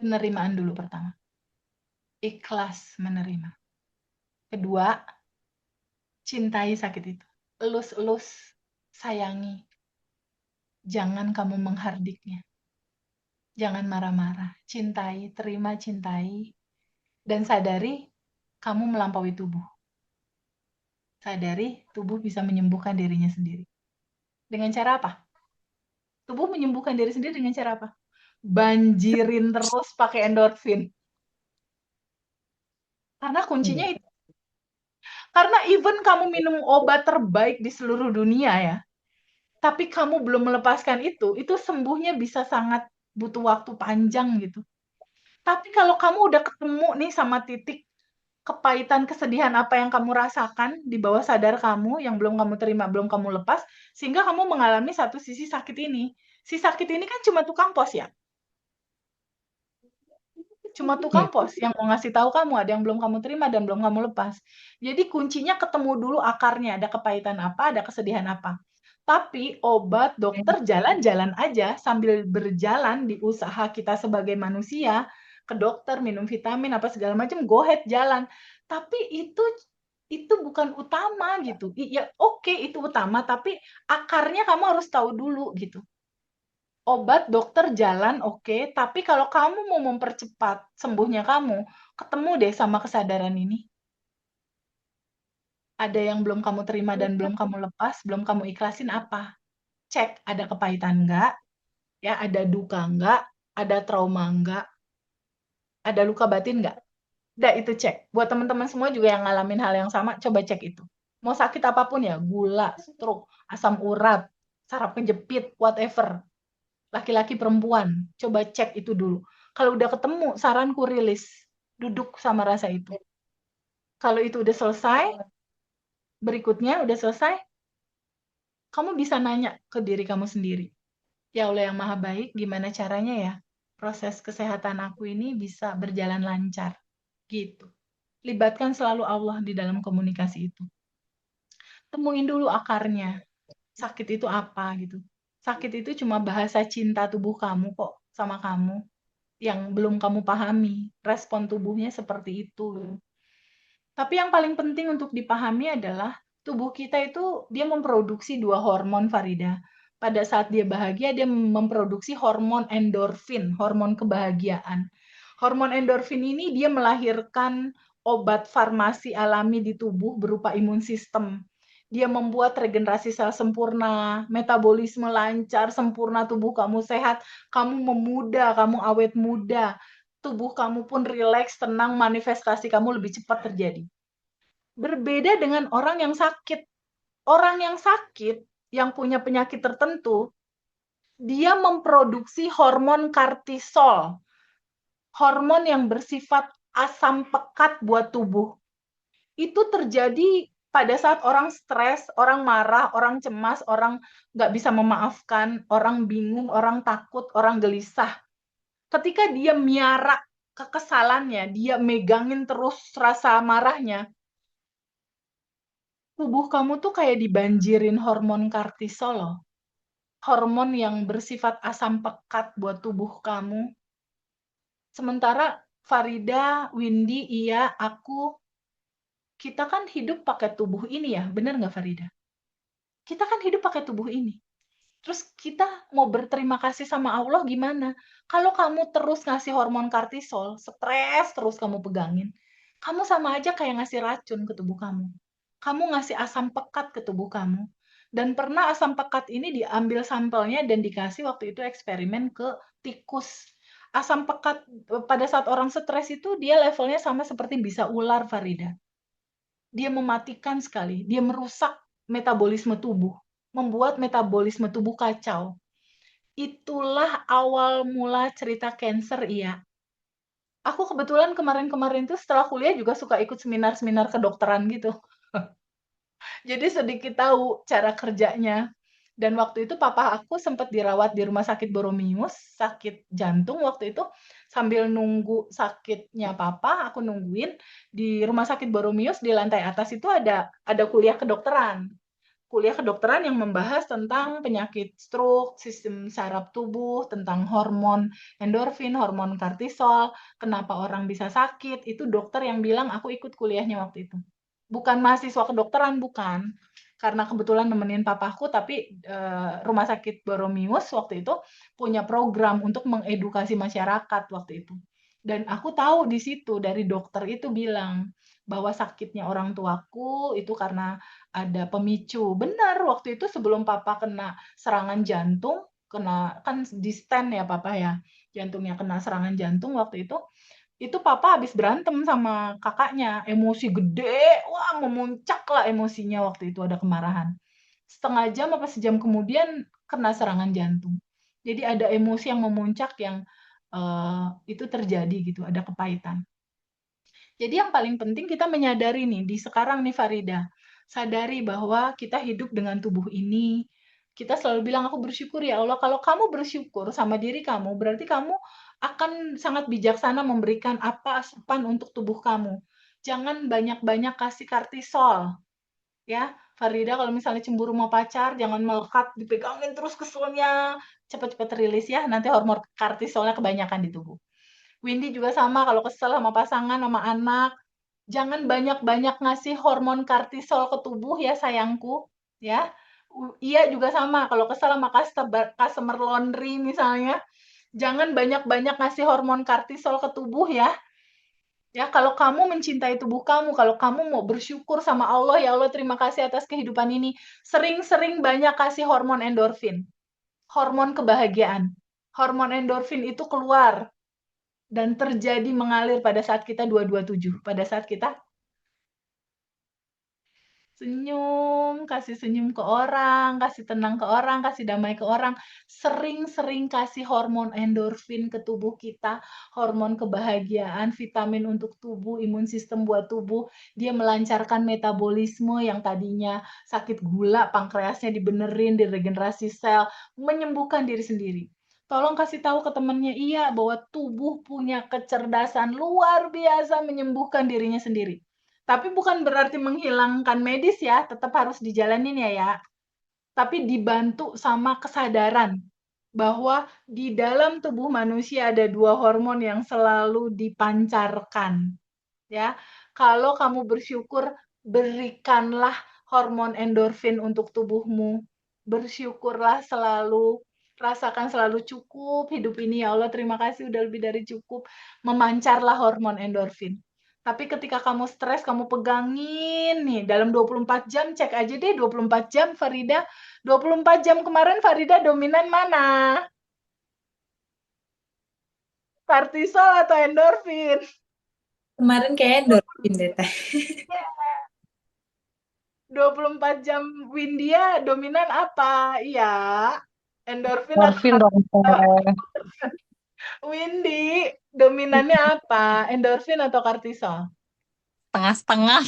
Penerimaan dulu pertama. Ikhlas menerima. Kedua, cintai sakit itu. Elus-elus, sayangi. Jangan kamu menghardiknya. Jangan marah-marah. Cintai, terima, cintai. Dan sadari kamu melampaui tubuh. Sadari tubuh bisa menyembuhkan dirinya sendiri. Dengan cara apa? Tubuh menyembuhkan diri sendiri dengan cara apa? Banjirin terus pakai endorfin. Karena kuncinya Iya. itu. Karena even kamu minum obat terbaik di seluruh dunia ya, tapi kamu belum melepaskan itu sembuhnya bisa sangat butuh waktu panjang gitu. Tapi kalau kamu udah ketemu nih sama titik kepahitan, kesedihan apa yang kamu rasakan di bawah sadar kamu yang belum kamu terima, belum kamu lepas, sehingga kamu mengalami satu sisi sakit ini. Si sakit ini kan cuma tukang pos ya. Cuma tukang Iya. pos yang mau ngasih tahu kamu ada yang belum kamu terima dan belum kamu lepas. Jadi kuncinya ketemu dulu akarnya, ada kepahitan apa, ada kesedihan apa. Tapi obat, dokter jalan-jalan aja sambil berjalan di usaha kita sebagai manusia, ke dokter, minum vitamin apa segala macam, go ahead jalan. Tapi itu bukan utama gitu. Ya oke itu utama, tapi akarnya kamu harus tahu dulu gitu. Obat, dokter jalan oke, tapi kalau kamu mau mempercepat sembuhnya kamu, ketemu deh sama kesadaran ini. Ada yang belum kamu terima dan belum kamu lepas, belum kamu ikhlasin apa? Cek ada kepahitan enggak, ya ada duka enggak, ada trauma enggak, ada luka batin enggak? Udah itu cek. Buat teman-teman semua juga yang ngalamin hal yang sama, coba cek itu. Mau sakit apapun ya, gula, stroke, asam urat, saraf kejepit, whatever. Laki-laki perempuan, coba cek itu dulu. Kalau udah ketemu, saranku rilis. Duduk sama rasa itu. Kalau itu udah selesai, berikutnya udah selesai, kamu bisa nanya ke diri kamu sendiri. Ya Allah yang maha baik, gimana caranya ya proses kesehatan aku ini bisa berjalan lancar. Gitu. Libatkan selalu Allah di dalam komunikasi itu. Temuin dulu akarnya. Sakit itu apa gitu. Sakit itu cuma bahasa cinta tubuh kamu kok sama kamu yang belum kamu pahami. Respon tubuhnya seperti itu. Tapi yang paling penting untuk dipahami adalah tubuh kita itu dia memproduksi dua hormon Farida. Pada saat dia bahagia dia memproduksi hormon endorfin, hormon kebahagiaan. Hormon endorfin ini dia melahirkan obat farmasi alami di tubuh berupa imun sistem. Dia membuat regenerasi sel sempurna, metabolisme lancar, sempurna, tubuh kamu sehat, kamu memuda, kamu awet muda, tubuh kamu pun rileks, tenang, manifestasi kamu lebih cepat terjadi. Berbeda dengan orang yang sakit. Orang yang sakit, yang punya penyakit tertentu, dia memproduksi hormon kortisol, hormon yang bersifat asam pekat buat tubuh. Itu terjadi pada saat orang stres, orang marah, orang cemas, orang nggak bisa memaafkan, orang bingung, orang takut, orang gelisah. Ketika dia miara kekesalannya, dia megangin terus rasa marahnya, tubuh kamu tuh kayak dibanjirin hormon kortisol loh. Hormon yang bersifat asam pekat buat tubuh kamu. Sementara Farida, Windy, Iya, aku, kita kan hidup pakai tubuh ini ya, bener nggak Farida? Kita kan hidup pakai tubuh ini. Terus kita mau berterima kasih sama Allah gimana? Kalau kamu terus ngasih hormon kortisol, stres terus kamu pegangin, kamu sama aja kayak ngasih racun ke tubuh kamu. Kamu ngasih asam pekat ke tubuh kamu. Dan pernah asam pekat ini diambil sampelnya dan dikasih waktu itu eksperimen ke tikus. Asam pekat pada saat orang stres itu dia levelnya sama seperti bisa ular, Farida. Dia mematikan sekali, dia merusak metabolisme tubuh, membuat metabolisme tubuh kacau. Itulah awal mula cerita cancer, iya. Aku kebetulan kemarin-kemarin tuh setelah kuliah juga suka ikut seminar-seminar kedokteran gitu. Jadi sedikit tahu cara kerjanya. Dan waktu itu papa aku sempat dirawat di rumah sakit Boromius, sakit jantung waktu itu. Sambil nunggu sakitnya papa, aku nungguin di rumah sakit Boromius di lantai atas itu ada kuliah kedokteran. kuliah kedokteran yang membahas tentang penyakit stroke, sistem saraf tubuh, tentang hormon endorfin, hormon kortisol, kenapa orang bisa sakit, itu dokter yang bilang aku ikut kuliahnya waktu itu. Bukan mahasiswa kedokteran, bukan. Karena kebetulan nemenin papaku, tapi Rumah Sakit Boromius waktu itu punya program untuk mengedukasi masyarakat waktu itu. Dan aku tahu di situ dari dokter itu bilang bahwa sakitnya orang tuaku itu karena ada pemicu. Benar, waktu itu sebelum papa kena serangan jantung, kena kan di stent ya papa ya, jantungnya kena serangan jantung waktu itu papa habis berantem sama kakaknya, emosi gede, wah memuncak lah emosinya waktu itu ada kemarahan. Setengah jam apa sejam kemudian kena serangan jantung. Jadi ada emosi yang memuncak yang itu terjadi gitu, ada kepahitan. Jadi yang paling penting kita menyadari nih, di sekarang nih Farida, sadari bahwa kita hidup dengan tubuh ini. Kita selalu bilang, aku bersyukur ya Allah. Kalau kamu bersyukur sama diri kamu, berarti kamu akan sangat bijaksana memberikan apa asupan untuk tubuh kamu. Jangan banyak-banyak kasih kortisol. Ya, Farida kalau misalnya cemburu sama pacar, jangan melekat, dipegangin terus keselnya. Cepat-cepat rilis ya, nanti hormon kortisolnya kebanyakan di tubuh. Windy juga sama, kalau kesel sama pasangan, sama anak, jangan banyak-banyak ngasih hormon kortisol ke tubuh ya sayangku, ya. Iya juga sama, kalau kesal sama customer laundry misalnya, jangan banyak-banyak ngasih hormon kortisol ke tubuh ya. Ya, kalau kamu mencintai tubuh kamu, kalau kamu mau bersyukur sama Allah, ya Allah terima kasih atas kehidupan ini, sering-sering banyak kasih hormon endorfin, hormon kebahagiaan. Hormon endorfin itu keluar dan terjadi mengalir pada saat kita 227, pada saat kita senyum, kasih senyum ke orang, kasih tenang ke orang, kasih damai ke orang. Sering-sering kasih hormon endorfin ke tubuh kita, hormon kebahagiaan, vitamin untuk tubuh, imun sistem buat tubuh. Dia melancarkan metabolisme yang tadinya sakit gula, pankreasnya dibenerin, diregenerasi sel, menyembuhkan diri sendiri. Tolong kasih tahu ke temannya, iya, bahwa tubuh punya kecerdasan luar biasa menyembuhkan dirinya sendiri. Tapi bukan berarti menghilangkan medis ya, tetap harus dijalanin ya. Tapi dibantu sama kesadaran bahwa di dalam tubuh manusia ada dua hormon yang selalu dipancarkan. Ya, kalau kamu bersyukur, berikanlah hormon endorfin untuk tubuhmu. Bersyukurlah selalu, rasakan selalu cukup hidup ini ya Allah. Terima kasih udah lebih dari cukup. Memancarlah hormon endorfin. Tapi ketika kamu stres, kamu pegangin nih dalam 24 jam, cek aja deh 24 jam Farida. 24 jam kemarin Farida dominan mana? Kortisol atau endorfin? Kemarin kayak endorfin deh teh. 24 jam Windia dominan apa? Iya, endorfin atau Morfin dong, Teh. Windy dominannya apa? Endorfin atau kortisol? Tengah-setengah.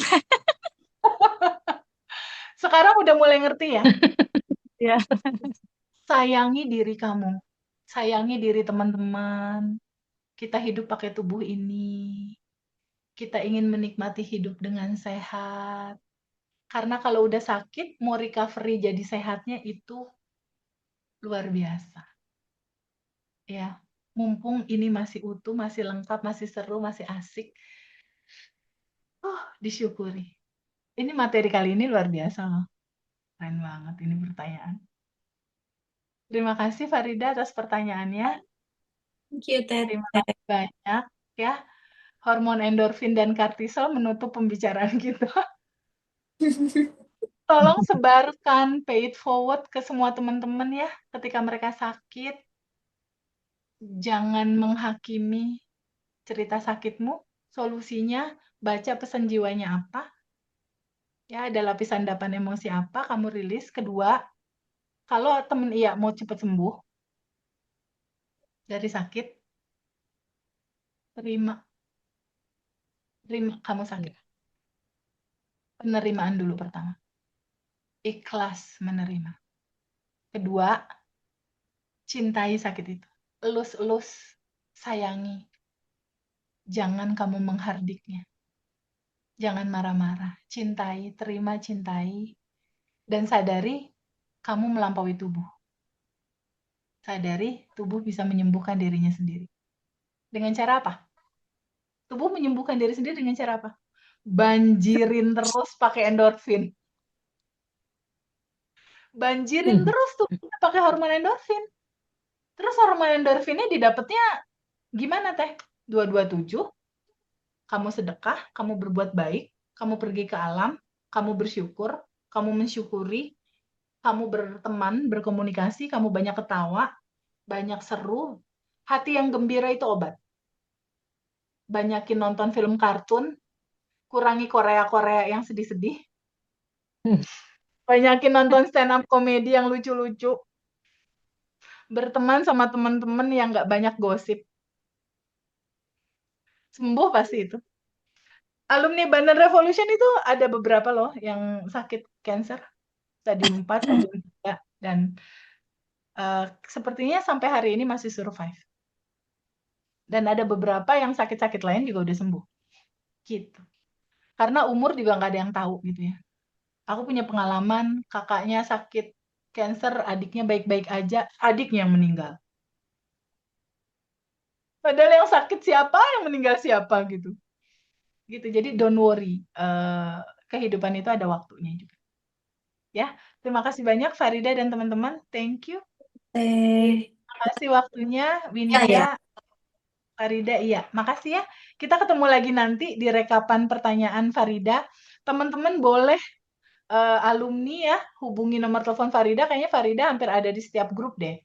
Sekarang udah mulai ngerti ya? Ya. Sayangi diri kamu. Sayangi diri teman-teman. Kita hidup pakai tubuh ini. Kita ingin menikmati hidup dengan sehat. Karena kalau udah sakit, mau recovery jadi sehatnya itu luar biasa. Ya, mumpung ini masih utuh, masih lengkap, masih seru, masih asik. Oh, disyukuri. Ini materi kali ini luar biasa loh. Keren banget ini pertanyaan. Terima kasih Farida atas pertanyaannya. Thank you, Teh. Terima kasih banyak ya. Hormon endorfin dan kortisol menutup pembicaraan kita. Tolong sebarkan, pay it forward ke semua teman-teman ya. Ketika mereka sakit, jangan menghakimi cerita sakitmu. Solusinya, baca pesan jiwanya apa. Ya, ada lapisan dapan emosi apa, kamu rilis. Kedua, kalau temen iya mau cepat sembuh dari sakit, terima, terima kamu sakit. Penerimaan dulu pertama. Ikhlas menerima. Kedua, cintai sakit itu. Elus-elus, sayangi. Jangan kamu menghardiknya. Jangan marah-marah. Cintai, terima, cintai. Dan sadari kamu melampaui tubuh. Sadari tubuh bisa menyembuhkan dirinya sendiri. Dengan cara apa? Tubuh menyembuhkan diri sendiri dengan cara apa? Banjirin terus pakai endorfin. Banjirin terus tuh pakai hormon endorfin. Terus hormon endorfinnya didapatnya gimana teh? 227, kamu sedekah, kamu berbuat baik, kamu pergi ke alam, kamu bersyukur, kamu mensyukuri, kamu berteman, berkomunikasi, kamu banyak ketawa, banyak seru. Hati yang gembira itu obat. Banyakin nonton film kartun, kurangi Korea-Korea yang sedih-sedih. Banyakin nonton stand up komedi yang lucu-lucu. Berteman sama teman-teman yang nggak banyak gosip. Sembuh pasti itu. Alumni Bandan Revolution itu ada beberapa loh yang sakit cancer. Stadium 4, stadium 3. Dan sepertinya sampai hari ini masih survive. Dan ada beberapa yang sakit-sakit lain juga udah sembuh. Gitu. Karena umur juga nggak ada yang tahu gitu ya. Aku punya pengalaman, kakaknya sakit cancer, adiknya baik-baik aja, adiknya yang meninggal. Padahal yang sakit siapa, yang meninggal siapa gitu. Gitu. Jadi don't worry. Kehidupan itu ada waktunya juga. Ya, terima kasih banyak Farida dan teman-teman. Thank you. Terima kasih waktunya Ya, Windia, Farida. Iya, makasih ya. Kita ketemu lagi nanti di rekapan pertanyaan Farida. Teman-teman boleh alumni ya hubungi nomor telepon Farida. Kayaknya Farida hampir ada di setiap grup deh.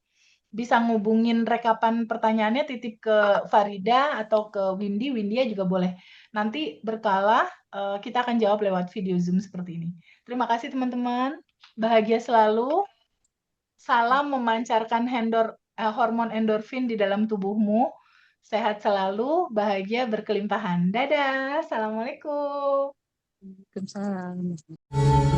Bisa ngubungin rekapan pertanyaannya titip ke Farida atau ke Windy. Windia juga boleh. Nanti berkala kita akan jawab lewat video Zoom seperti ini. Terima kasih teman-teman. Bahagia selalu. Salam memancarkan hormon endorfin di dalam tubuhmu. Sehat selalu, bahagia berkelimpahan. Dadah. Assalamualaikum. Waalaikumsalam.